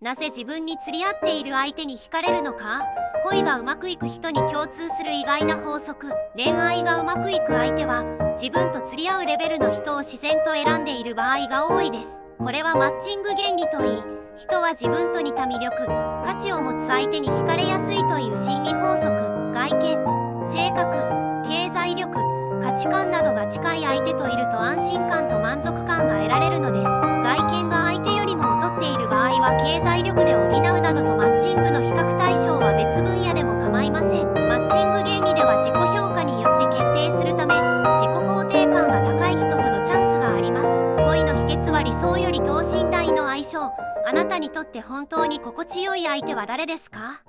なぜ自分に釣り合っている相手に惹かれるのか。恋がうまくいく人に共通する意外な法則。恋愛がうまくいく相手は自分と釣り合うレベルの人を自然と選んでいる場合が多いです。これはマッチング原理といい、人は自分と似た魅力、価値を持つ相手に惹かれやすいという心理法則。外見、性格、経済力、価値観などが近い相手といると安心感と満足感が得られるのです。外見が相手よりも劣っている場合は経済力で補うなどとマッチングの比較対象は別分野でも構いません。マッチング原理では自己評価によって決定するため、自己肯定感が高い人ほどチャンスがあります。恋の秘訣は理想より等身大の相性。あなたにとって本当に心地よい相手は誰ですか？